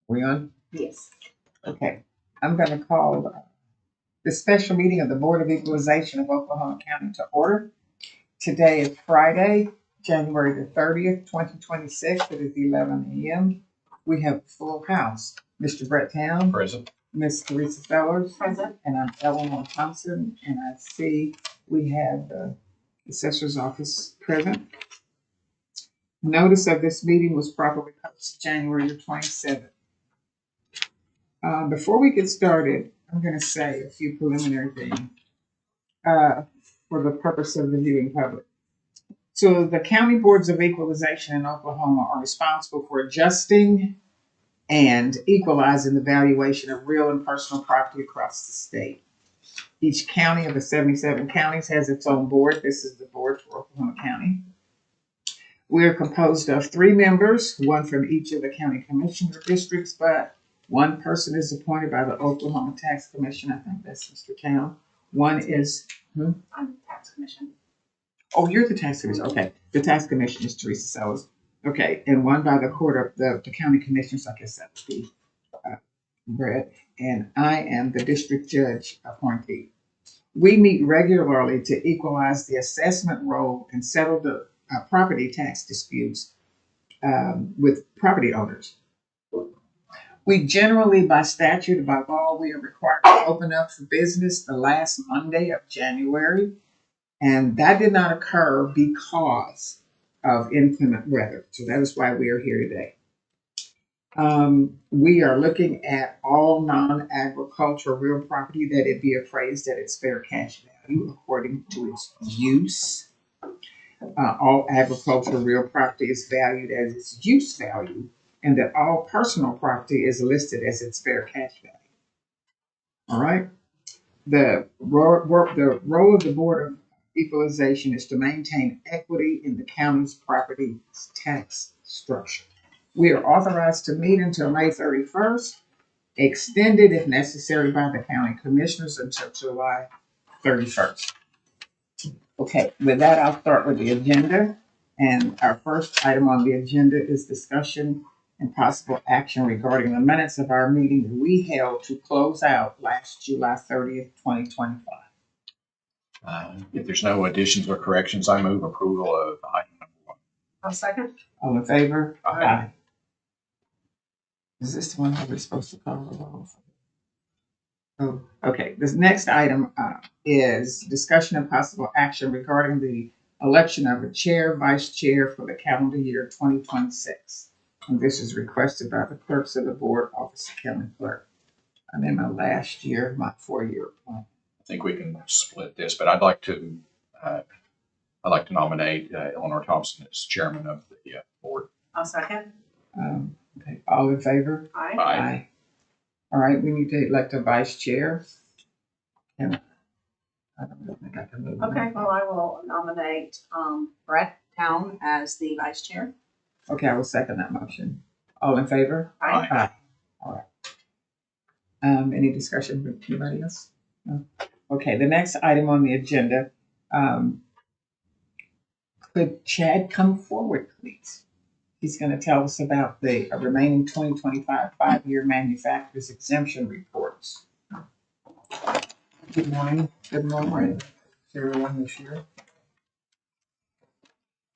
We on? Yes. Okay. I'm going to call the special meeting of the Board of Equalization of Oklahoma County to order. Today is Friday, January the 30th, 2026. It is 11 a.m. We have a full house. Mr. Brett Town. Present. Ms. Teresa Fellers. Present. And I'm Eleanor Thompson. And I see we have the Assessor's Office present. Notice of this meeting was properly posted January the 27th. Before we get started, I'm going to say a few preliminary things for the purpose of the viewing public. So the county boards of equalization in Oklahoma are responsible for adjusting and equalizing the valuation of real and personal property across the state. Each county of the 77 counties has its own board. This is the board for Oklahoma County. We are composed of 3 members, one from each of the county commissioner districts, but one person is appointed by the Oklahoma Tax Commission. I think that's Mr. Town. One is, I'm the tax commission. oh, you're the tax commission. Okay. The tax commission is Teresa Sellers. Okay. And one by the court of the county commissioners. I guess that would be Brett. And I am the district judge appointee. We meet regularly to equalize the assessment roll and settle the property tax disputes with property owners. We generally, by statute, by law, we are required to open up for business the last Monday of January. And that did not occur because of inclement weather. So that is why we are here today. We are looking at all non-agricultural real property that it be appraised at its fair cash value according to its use. All agricultural real property is valued as its use value, and that all personal property is listed as its fair cash value. All right. The role of the Board of Equalization is to maintain equity in the county's property tax structure. We are authorized to meet until May 31st, extended if necessary by the county commissioners until July 31st. Okay, with that, I'll start with the agenda. And our first item on the agenda is discussion and possible action regarding the minutes of our meeting that we held to close out last July 30th, 2025. If there's no additions or corrections, I move approval of item number 1. I'll second. All in favor? Aye. Is this the one that we're supposed to call the roll? Oh, okay. This next item is discussion and possible action regarding the election of a chair, vice chair for the calendar year 2026. And this is requested by the clerks of the board, Office of County Clerk. I'm in my last year, my 4-year appointment. I think we can split this, but I'd like to nominate Eleanor Thompson as chairman of the board. I'll second. Okay, all in favor? Aye. Aye. All right, we need to elect a vice chair. And I don't think I can move. Okay, well, I will nominate Brett Town as the vice chair. Okay, I will second that motion. All in favor? Aye. Aye. All right. Any discussion with anybody else? No? Okay, the next item on the agenda, could Chad come forward, please? He's going to tell us about the remaining 2025 5-year manufacturer's exemption reports. Good morning. Good morning. To everyone this year.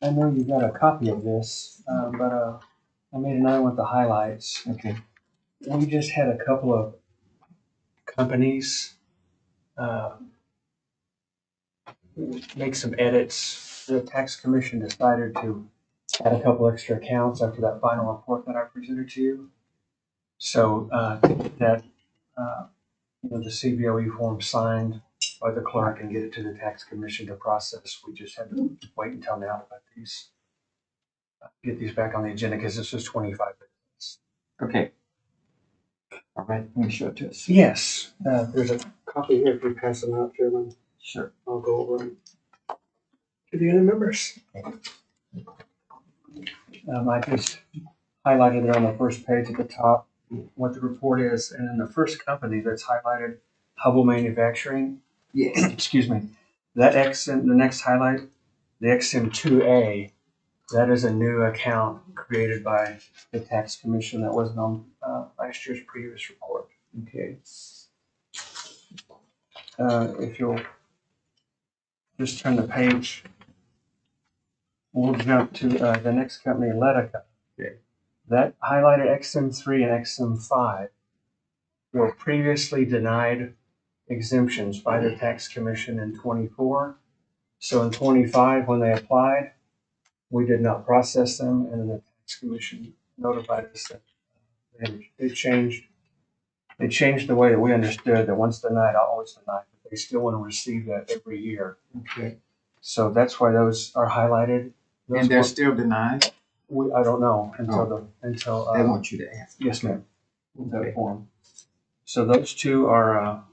I know you got a copy of this, but I made another one with the highlights. Okay. We just had a couple of companies make some edits. The tax commission decided to add a couple extra accounts after that final report that I presented to you. So that the CBOE form signed by the clerk and get it to the tax commission to process. We just had to wait until now to let these get these back on the agenda because this was 25 minutes. Okay. All right, let me show it to us. Yes, there's a copy here if we pass them out, Chairman. Sure. I'll go over them to the other members. I just highlighted it on the first page at the top what the report is, and then the first company that's highlighted, Hubble Manufacturing. Yes. Excuse me. That XM, the next highlight, the XM2A That is a new account created by the tax commission that wasn't on last year's previous report. Okay. If you'll just turn the page, we'll jump to the next company, Letica. Okay. That highlighted XM3 and XM5 were previously denied exemptions by the tax commission in 24. So in 25, when they applied, we did not process them, and then the tax commission notified us that they changed the way that we understood that once denied, always denied. But they still want to receive that every year. Okay. So that's why those are highlighted. Those And they're were- still denied? I don't know until They want you to ask. yes, ma'am. That Okay. form. So those two are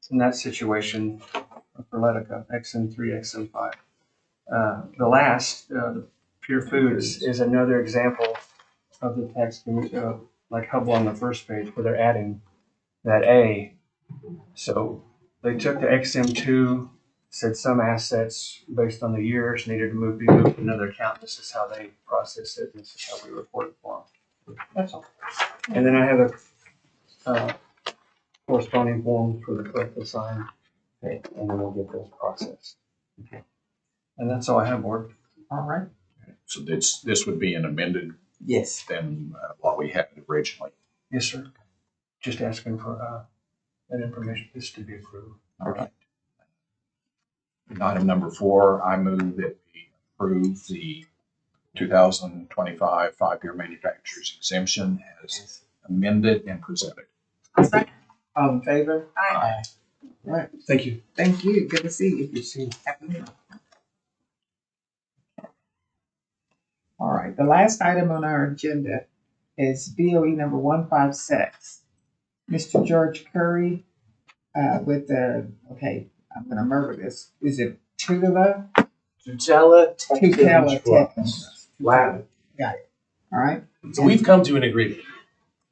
in that situation for Letica, XM3, XM5. The last, the Pure Foods, is another example of the tax commission, like Hubble on the first page, where they're adding that A. So they took the XM2, said some assets based on the years needed to be moved to another account. This is how they process it. This is how we report it for them. That's all. And then I have a corresponding form for the clerk to sign. Okay, and then we'll get those processed. Okay. And that's all I have, Board. All right. So this would be an amended Yes. than what we had originally. Yes, sir. Just asking for that information, this to be approved. All right. Item number 4, I move that we approve the 2025 5-year manufacturer's exemption as amended and presented. Second. All in favor? Aye. All right. Thank you. Thank you. Good to see you. Good to see you. Happy New Year. All right. The last item on our agenda is BOE number 156. Mr. George Curry with the, okay, I'm going to murder this. Is it Tutela? Tutela Tutela Trust. Latin. Got it. All right. So we've come to an agreement.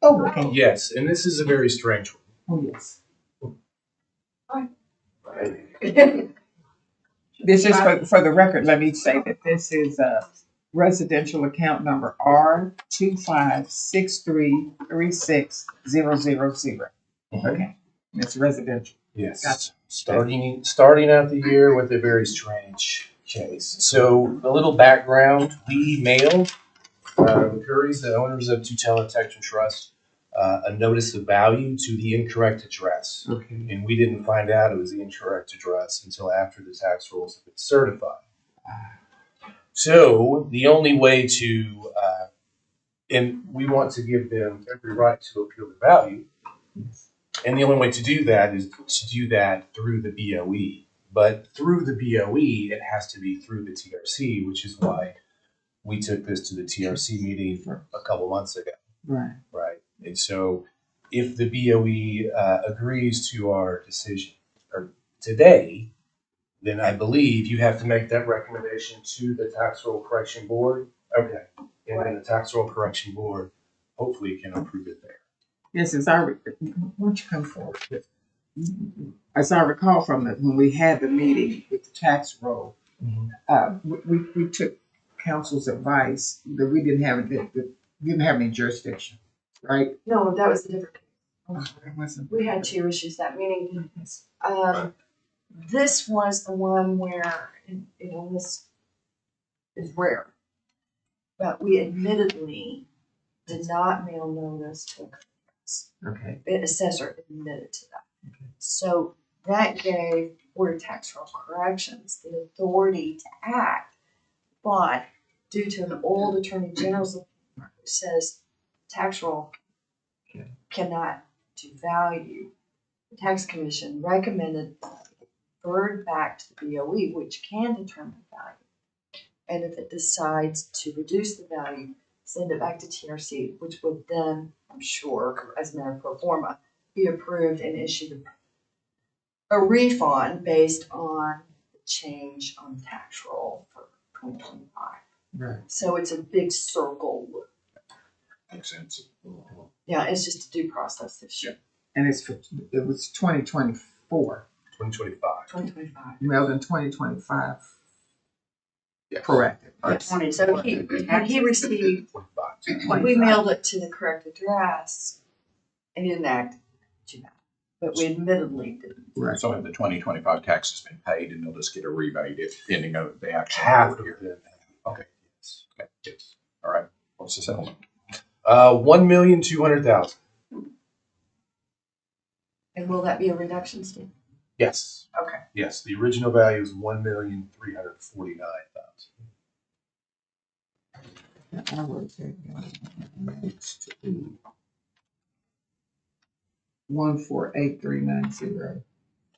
Oh, okay. Yes, and this is a very strange one. Oh, yes. Right? This is for the record. Let me say that this is a residential account number R25633600. Okay. It's residential. Yes. Gotcha. Starting out the year with a very strange case. So a little background: we mailed the Currys, the owners of Tutela Protection Trust, a notice of value to the incorrect address, Okay. and we didn't find out it was the incorrect address until after the tax rolls have been certified. So the only way to, and we want to give them every right to appeal the value, and the only way to do that is to do that through the BOE. But through the BOE, it has to be through the TRC, which is why we took this to the TRC meeting a couple months ago, Right. right? And so if the BOE agrees to our decision or today, then I believe you have to make that recommendation to the Tax Roll Correction Board. Okay. And then the Tax Roll Correction Board hopefully can approve it there. Yes, as I, why don't you come forward? As I recall from when we had the meeting with the tax roll, we took council's advice that we didn't have any jurisdiction, right? No, that was the different. It wasn't. We had two issues that meeting. This was the one where, this is rare. But we admittedly did not mail notice to Okay. the assessor admitted to that. So that gave Board of Tax Roll Corrections the authority to act. But due to an old Attorney General's opinion, which says tax roll cannot do value, the Tax Commission recommended referred back to the BOE, which can determine value. And if it decides to reduce the value, send it back to TRC, which would then, I'm sure, as a matter of pro forma, be approved and issued a refund based on the change on the tax roll for 2025. Right. So it's a big circle. Makes sense. Yeah, it's just a due process issue. And it was 2024, 2025. 2025. mailed in 2025. Yes. Corrected. Yes. So he received, we mailed it to the correct address, and he didn't act too bad, but we admittedly didn't. Right. So have the 2025 taxes been paid and they'll just get a rebate if pending of the action. Half of here. it. Okay. Yes. Okay. Yes. All right. What's the settlement? 1,200,000. And will that be a reduction, Steve? Yes. Okay. Yes, the original value is 1,349,000. I would say match to 148390.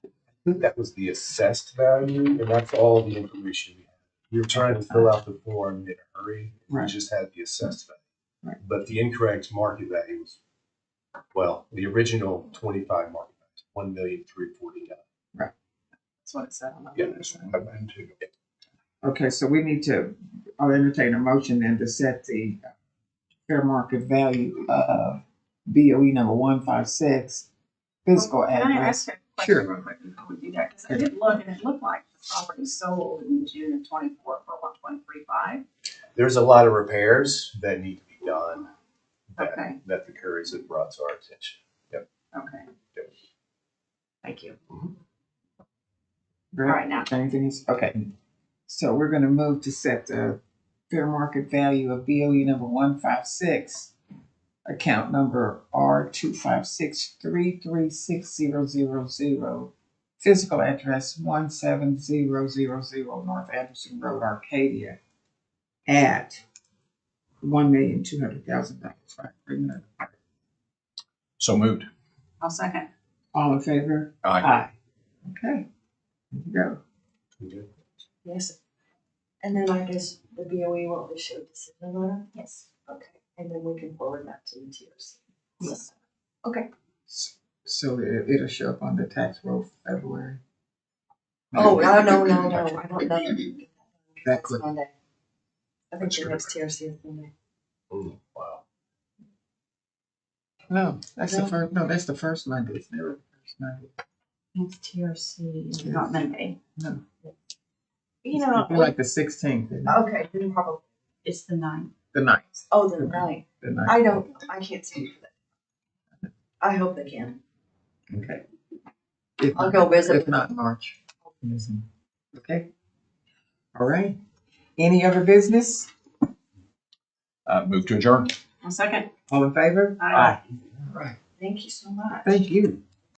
I think that was the assessed value, and that's all the information we had. We were trying to fill out the form in a hurry. We Right. just had the assessed value. Right. But the incorrect market value was, well, the original 25 market value is 1,349,000. That's what it said on the. Yeah, that's right. Okay, so we need to, I'll entertain a motion then to set the fair market value of BOE number 156 physical Can I address. ask a Sure. question real quick before we do that? Because I did look and it looked like the property sold in June of 24 for 1.35. There's a lot of repairs that need to be done Okay. that the Currys have brought to our attention. Okay. Thank you. All Right. right, now. Anything else? Okay. So we're gonna move to set the fair market value of BOE number 156, account number R256336000, physical address 17000 North Anderson Road, Arcadia, at $1,200,000. Right. So moved. I'll second. All in favor? Aye. Okay. There you go. Yes. And then I guess the BOE will issue a decision letter? Yes. Okay, and then we can forward that to the TRC. Yes. Okay. So it'll show up on the tax roll for February. Oh, no, I don't know. That That's quick. Monday. I think the next TRC is Monday. Wow. No, that's No. the first. No, that's the first Monday. It's never the first Monday. It's TRC, not Monday. No, You know, it's like the 16th. Isn't it? okay, then probably, It's the 9th. The 9th. oh, the ninth. The 9th. I can't speak for that. I hope they can. Okay. If I'll not- go visit If with not March. Okay. All right. Any other business? Move to adjourn. I'll second. All in favor? Aye. All right. Thank you so much. Thank you.